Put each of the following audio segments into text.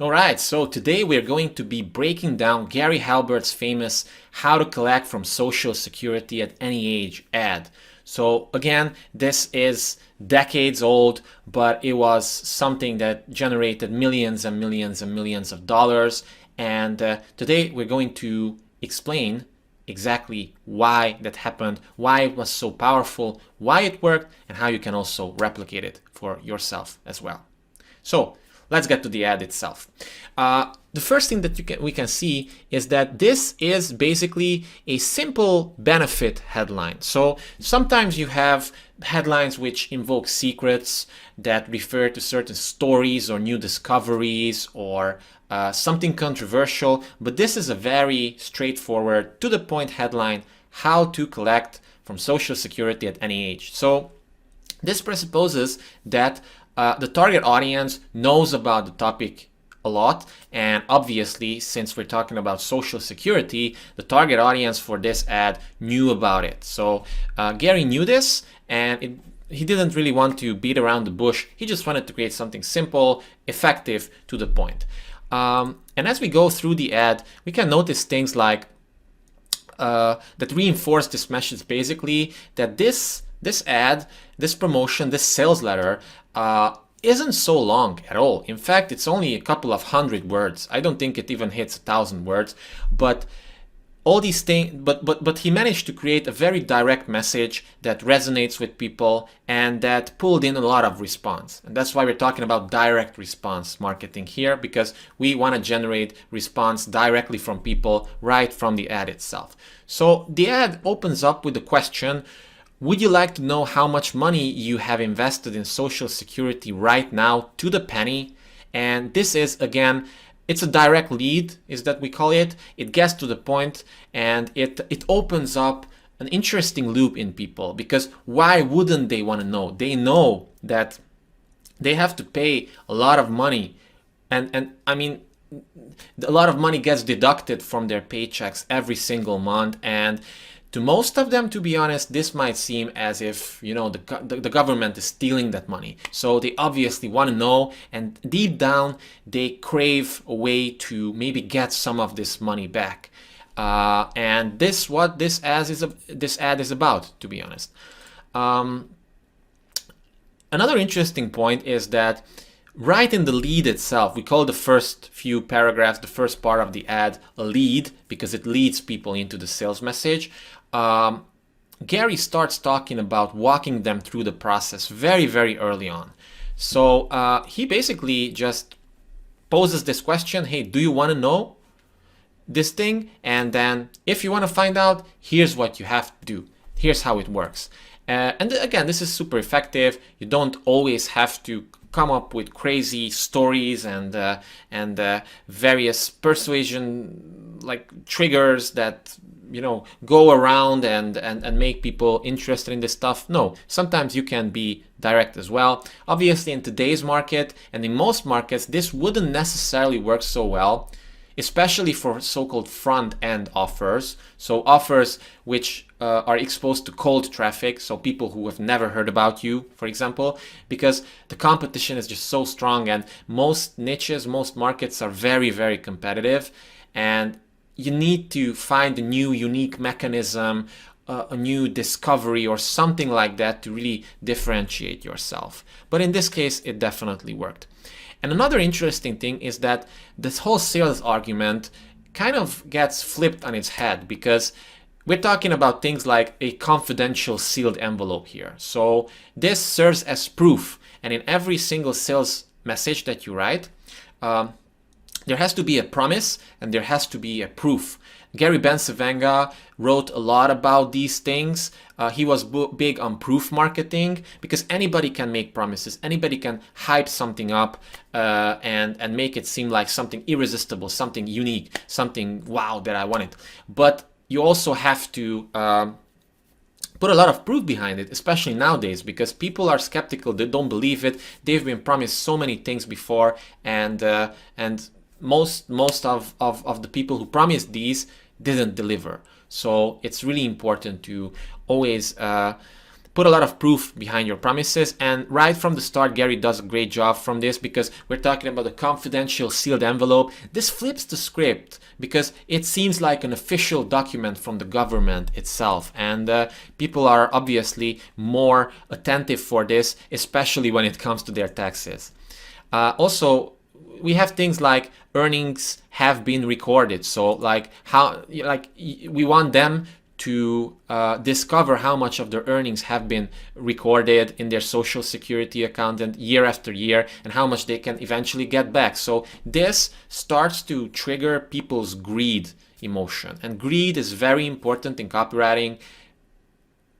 All right, so today we're going to be breaking down Gary Halbert's famous How to Collect from Social Security at Any Age ad. So again, this is decades old, but it was something that generated millions and millions and millions of dollars. And today we're going to explain exactly why that happened, why it was so powerful, why it worked, and how you can also replicate it for yourself as well. So let's get to the ad itself. The first thing that we can see is that this is basically a simple benefit headline. So sometimes you have headlines which invoke secrets that refer to certain stories or new discoveries or something controversial, but this is a very straightforward, to the point headline: how to collect from Social Security at any age. So this presupposes that the target audience knows about the topic a lot, and obviously, since we're talking about Social Security, the target audience for this ad knew about it. So Gary knew this, and he didn't really want to beat around the bush. He just wanted to create something simple, effective, to the point. And as we go through the ad, we can notice things like that reinforce this message, basically, that this ad, this promotion, this sales letter isn't so long at all. In fact, it's only a couple of hundred words. I don't think it even hits 1,000 words. But all these things, but he managed to create a very direct message that resonates with people and that pulled in a lot of response. And that's why we're talking about direct response marketing here, because we want to generate response directly from people right from the ad itself. So the ad opens up with the question: would you like to know how much money you have invested in Social Security right now, to the penny? And this is, again, it's a direct lead, is that we call it. It gets to the point, and it opens up an interesting loop in people, because why wouldn't they want to know? They know that they have to pay a lot of money, and I mean, a lot of money gets deducted from their paychecks every single month, and to most of them, to be honest, this might seem as if, you know, the government is stealing that money. So they obviously want to know, and deep down, they crave a way to maybe get some of this money back. And what this ad is about, to be honest. Another interesting point is that right in the lead itself, we call the first few paragraphs, the first part of the ad, a lead, because it leads people into the sales message. Gary starts talking about walking them through the process very, very early on. So he basically just poses this question: hey, do you want to know this thing? And then if you want to find out, here's what you have to do. Here's how it works. And again, this is super effective. You don't always have to come up with crazy stories and various persuasion like triggers that, you know, go around and make people interested in this stuff. No, sometimes you can be direct as well. Obviously, in today's market and in most markets, this wouldn't necessarily work so well, especially for so-called front-end offers. So offers which are exposed to cold traffic, so people who have never heard about you, for example, because the competition is just so strong, and most niches, most markets are very, very competitive, and you need to find a new unique mechanism, a new discovery or something like that to really differentiate yourself. But in this case, it definitely worked. And another interesting thing is that this whole sales argument kind of gets flipped on its head, because we're talking about things like a confidential sealed envelope here. So this serves as proof, and in every single sales message that you write, there has to be a promise and there has to be a proof. Gary Bencivenga wrote a lot about these things. He was big on proof marketing, because anybody can make promises, anybody can hype something up and make it seem like something irresistible, something unique, something wow that I wanted. But you also have to put a lot of proof behind it, especially nowadays, because people are skeptical, they don't believe it. They've been promised so many things before, and most of the people who promised these didn't deliver. So it's really important to always put a lot of proof behind your promises. And right from the start, Gary does a great job from this, because we're talking about a confidential sealed envelope. This flips the script because it seems like an official document from the government itself, and people are obviously more attentive for this, especially when it comes to their taxes. Also, we have things like earnings have been recorded. So like we want them to discover how much of their earnings have been recorded in their social security account and year after year, and how much they can eventually get back. So this starts to trigger people's greed emotion, and greed is very important in copywriting.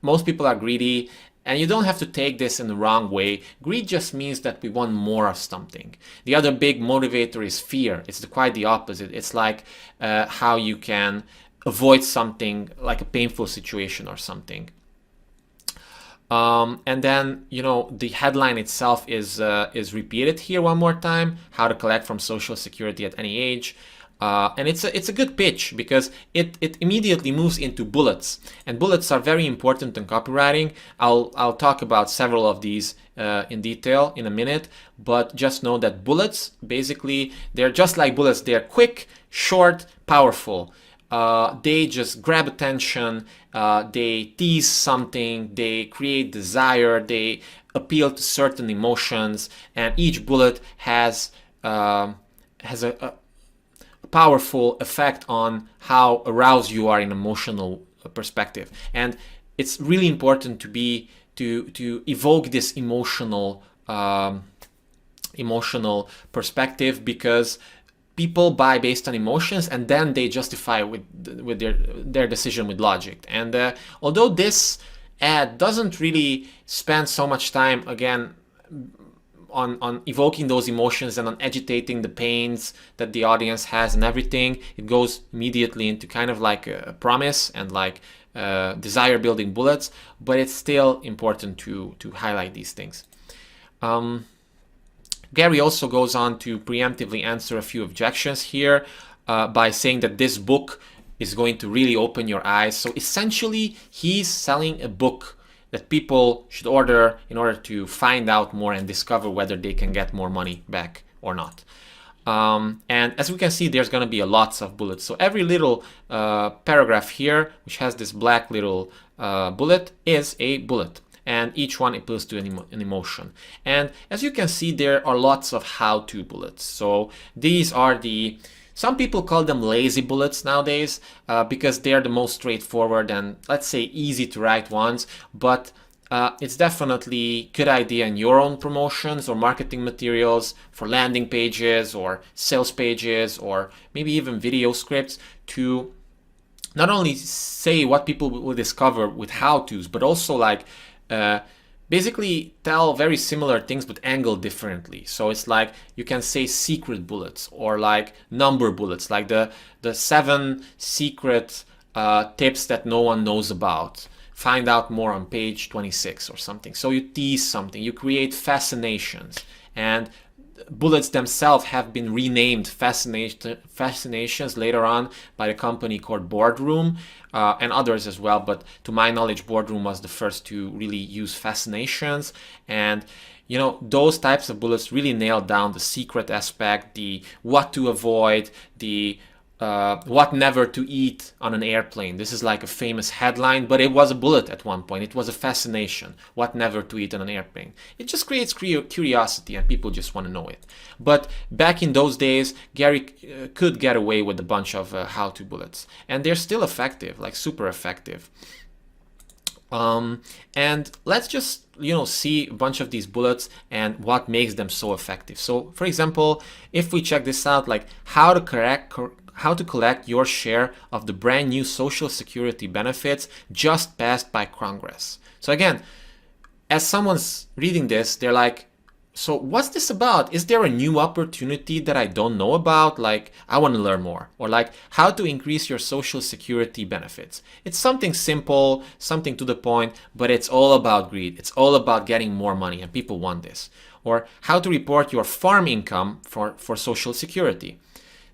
Most people are greedy, and you don't have to take this in the wrong way. Greed just means that we want more of something. The other big motivator is fear. It's quite the opposite. It's like how you can avoid something, like a painful situation or something. And then, the headline itself is repeated here one more time: how to collect from Social Security at any age. And it's a good pitch, because it immediately moves into bullets, and bullets are very important in copywriting. I'll talk about several of these in detail in a minute, but just know that bullets, basically, they're just like bullets. They're quick, short, powerful. They just grab attention, they tease something, they create desire, they appeal to certain emotions, and each bullet has a powerful effect on how aroused you are in emotional perspective. And it's really important to evoke this emotional perspective, because people buy based on emotions, and then they justify with their decision with logic. And although this ad doesn't really spend so much time, again, on evoking those emotions and on agitating the pains that the audience has and everything, it goes immediately into kind of like a promise and like desire building bullets, but it's still important to highlight these things. Gary also goes on to preemptively answer a few objections here by saying that this book is going to really open your eyes. So essentially, he's selling a book that people should order in order to find out more and discover whether they can get more money back or not. And as we can see, there's going to be lots of bullets. So every little paragraph here, which has this black little bullet, is a bullet. And each one appeals to an emotion. And as you can see, there are lots of how-to bullets. So these are some people call them lazy bullets nowadays, because they're the most straightforward and, let's say, easy to write ones. But it's definitely a good idea in your own promotions or marketing materials, for landing pages or sales pages, or maybe even video scripts, to not only say what people will discover with how-tos, but also like basically tell very similar things but angled differently. So it's like you can say secret bullets, or like number bullets, like the 7 secret tips that no one knows about. Find out more on page 26 or something. So you tease something, you create fascinations, and bullets themselves have been renamed fascinations later on by a company called Boardroom, and others as well. But to my knowledge, Boardroom was the first to really use fascinations. And those types of bullets really nail down the secret aspect, the what to avoid, the what never to eat on an airplane. This is like a famous headline, but it was a bullet at one point. It was a fascination, what never to eat on an airplane. It just creates curiosity, and people just want to know it. But back in those days, Gary could get away with a bunch of how-to bullets, and they're still effective, like super effective. And let's just see a bunch of these bullets and what makes them so effective. So for example, if we check this out, like how to collect your share of the brand new Social Security benefits just passed by Congress. So again, as someone's reading this, they're like, so what's this about? Is there a new opportunity that I don't know about? Like, I want to learn more. Or like, how to increase your Social Security benefits. It's something simple, something to the point, but it's all about greed. It's all about getting more money, and people want this. Or how to report your farm income for Social Security.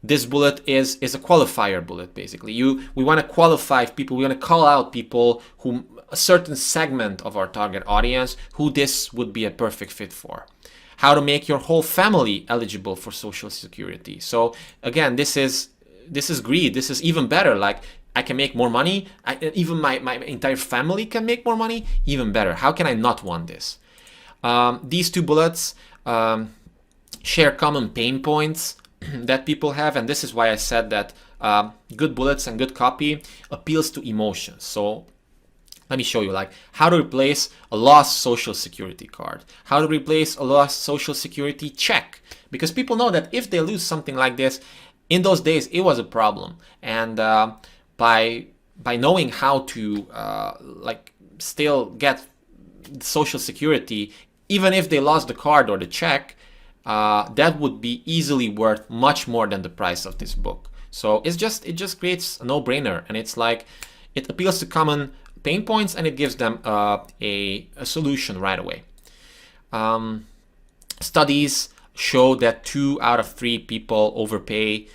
This bullet is a qualifier bullet, basically. We want to qualify people. We want to call out people who a certain segment of our target audience who this would be a perfect fit for. How to make your whole family eligible for Social Security. So again, this is greed. This is even better. Like, I can make more money. Even my entire family can make more money. Even better. How can I not want this? These two bullets share common pain points that people have, and this is why I said that good bullets and good copy appeals to emotions. So let me show you, like, how to replace a lost Social Security card, how to replace a lost Social Security check, because people know that if they lose something like this, in those days it was a problem, and by knowing how to like still get Social Security, even if they lost the card or the check, that would be easily worth much more than the price of this book. So it just creates a no-brainer, and it's like it appeals to common pain points, and it gives them a solution right away. Studies show that 2 out of 3 people overpay.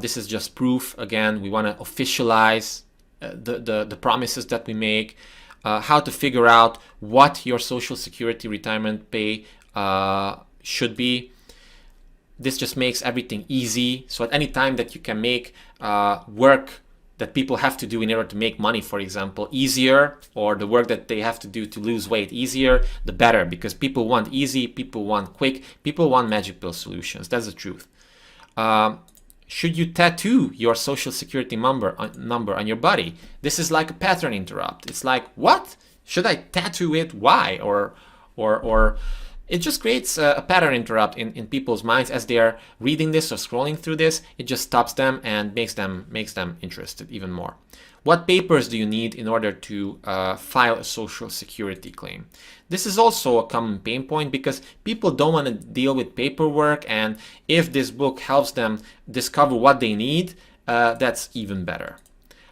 This is just proof. Again, we want to officialize the promises that we make. How to figure out what your Social Security retirement pay should be. This just makes everything easy. So at any time that you can make work that people have to do in order to make money, for example, easier, or the work that they have to do to lose weight easier, the better, because people want easy, people want quick, people want magic pill solutions. That's the truth. Should you tattoo your Social Security number on your body? This is like a pattern interrupt. It's like, what? Should I tattoo it? Why? Or it just creates a pattern interrupt in people's minds as they're reading this or scrolling through this. It just stops them and makes them interested even more. What papers do you need in order to file a Social Security claim? This is also a common pain point because people don't want to deal with paperwork, and if this book helps them discover what they need, that's even better.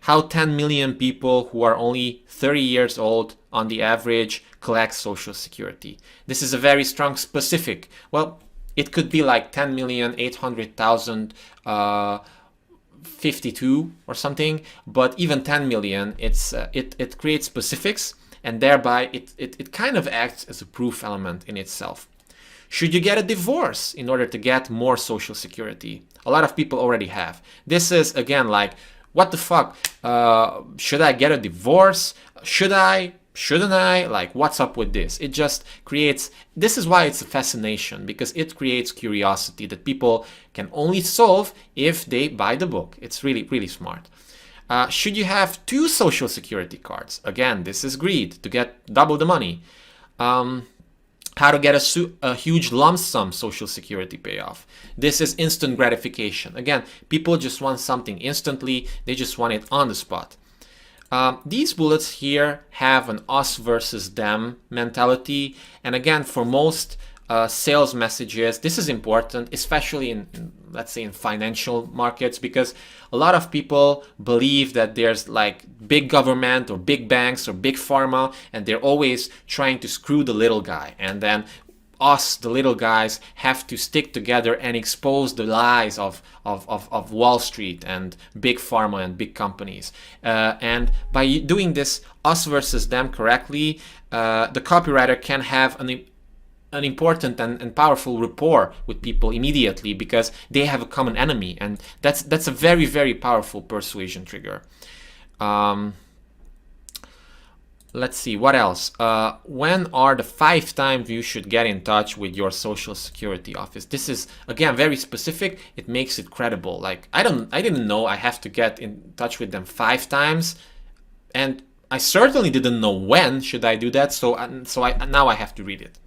How 10 million people who are only 30 years old on the average collect Social Security. This is a very strong specific. Well, it could be like 10,800,052 or something, but even 10 million, it creates specifics, and thereby it kind of acts as a proof element in itself. Should you get a divorce in order to get more Social Security? A lot of people already have. This is, again, like, what the fuck? Should I get a divorce? Should I? Shouldn't I? Like, what's up with this? It just creates, this is why it's a fascination, because it creates curiosity that people can only solve if they buy the book. It's really, really smart. Should you have 2 Social Security cards? Again, this is greed, to get double the money. How to get a huge lump sum Social Security payoff. This is instant gratification. Again, people just want something instantly. They just want it on the spot. These bullets here have an us versus them mentality. And again, for most sales messages, this is important, especially in, let's say, in financial markets, because a lot of people believe that there's like big government or big banks or big pharma, and they're always trying to screw the little guy. And then us, the little guys, have to stick together and expose the lies of Wall Street and big pharma and big companies. And by doing this us versus them correctly, the copywriter can have an important and powerful rapport with people immediately, because they have a common enemy, and that's a very, very powerful persuasion trigger. Let's see, what else? When are the 5 times you should get in touch with your Social Security office? This is, again, very specific. It makes it credible. Like, I didn't know I have to get in touch with them 5 times, and I certainly didn't know when should I do that. So now I have to read it.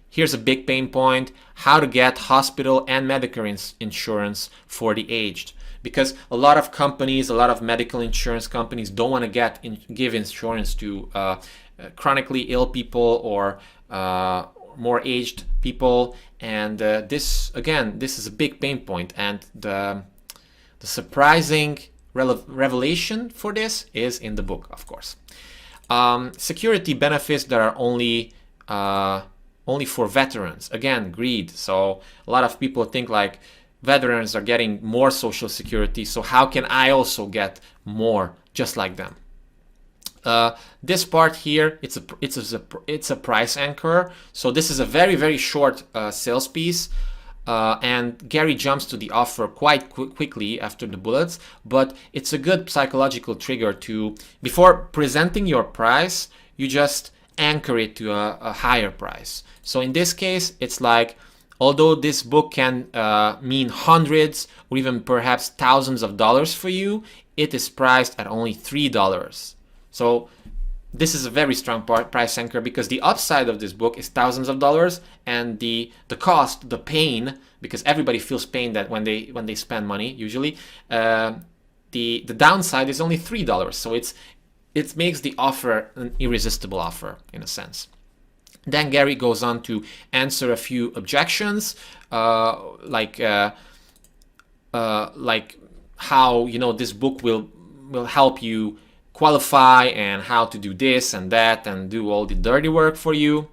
Here's a big pain point: how to get hospital and medical insurance for the aged. Because a lot of companies, a lot of medical insurance companies don't want to give insurance to chronically ill people or more aged people. And this is a big pain point. And the surprising revelation for this is in the book, of course. Security benefits that are only for veterans. Again, greed. So a lot of people think like, veterans are getting more Social Security, so how can I also get more just like them? This part here, it's a price anchor. So this is a very short sales piece. And Gary jumps to the offer quite quickly after the bullets, but it's a good psychological trigger to, before presenting your price, you just anchor it to a higher price. So in this case, it's like, although this book can mean hundreds or even perhaps thousands of dollars for you, it is priced at only $3. So this is a very strong price anchor, because the upside of this book is thousands of dollars, and the cost, the pain, because everybody feels pain that when they spend money usually, the downside is only $3. So it makes the offer an irresistible offer in a sense. Then Gary goes on to answer a few objections, like how, you know, this book will help you qualify and how to do this and that and do all the dirty work for you.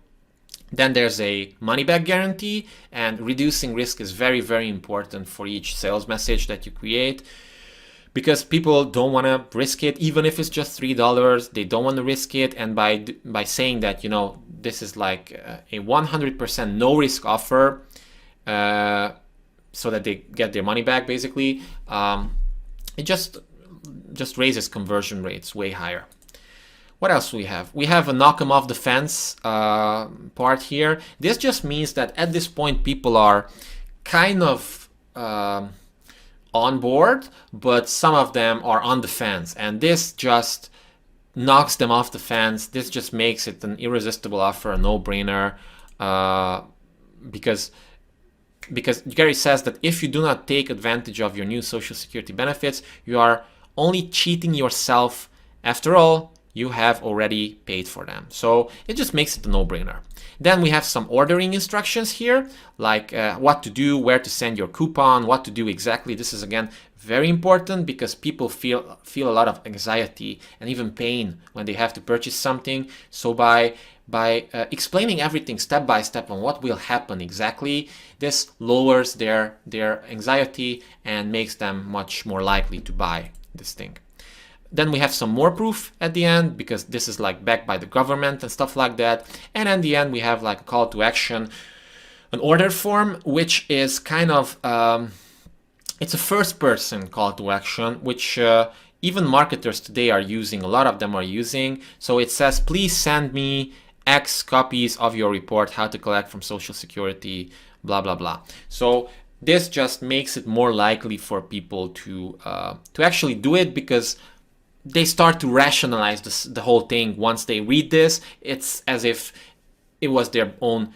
Then there's a money back guarantee, and reducing risk is very important for each sales message that you create, because people don't want to risk it. Even if it's just $3, they don't want to risk it. And by saying that, you know, this is like a 100% no risk offer, so that they get their money back basically, it just raises conversion rates way higher. What else we have? We have a knock 'em off the fence part here. This just means that at this point people are kind of on board, but some of them are on the fence, and this just knocks them off the fence. This just makes it an irresistible offer, a no-brainer, because Gary says that if you do not take advantage of your new Social Security benefits, you are only cheating yourself. After all, you have already paid for them. So it just makes it a no-brainer. Then we have some ordering instructions here, like what to do, where to send your coupon, what to do exactly. This is again very important, because people feel a lot of anxiety and even pain when they have to purchase something. So by explaining everything step by step on what will happen exactly, this lowers their anxiety and makes them much more likely to buy this thing. Then we have some more proof at the end, because this is like backed by the government and stuff like that. And at the end we have like a call to action, an order form, which is kind of it's a first person call to action, which even marketers today are using. A lot of them are using. So it says, please send me X copies of your report, how to collect from Social Security, blah blah blah. So this just makes it more likely for people to actually do it, because they start to rationalize the whole thing. Once they read this, it's as if it was their own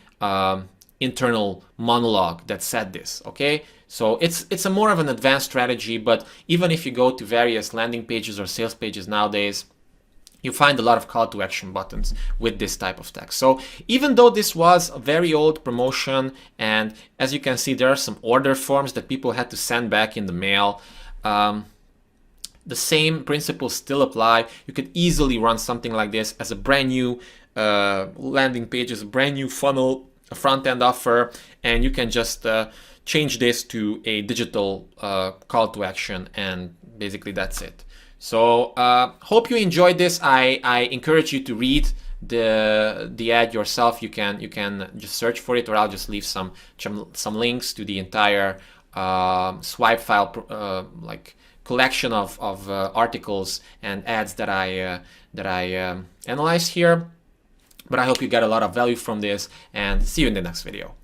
internal monologue that said this. Okay, so it's a more of an advanced strategy. But even if you go to various landing pages or sales pages nowadays, you find a lot of call to action buttons with this type of text. So even though this was a very old promotion, and as you can see, there are some order forms that people had to send back in the mail, the same principles still apply. You could easily run something like this as a brand new landing page, as a brand new funnel, a front-end offer, and you can just change this to a digital call to action, and basically that's it. So hope you enjoyed this. I encourage you to read the ad yourself. You can just search for it, or I'll just leave some links to the entire swipe file like collection of articles and ads that I analyzed here. But I hope you get a lot of value from this, and see you in the next video.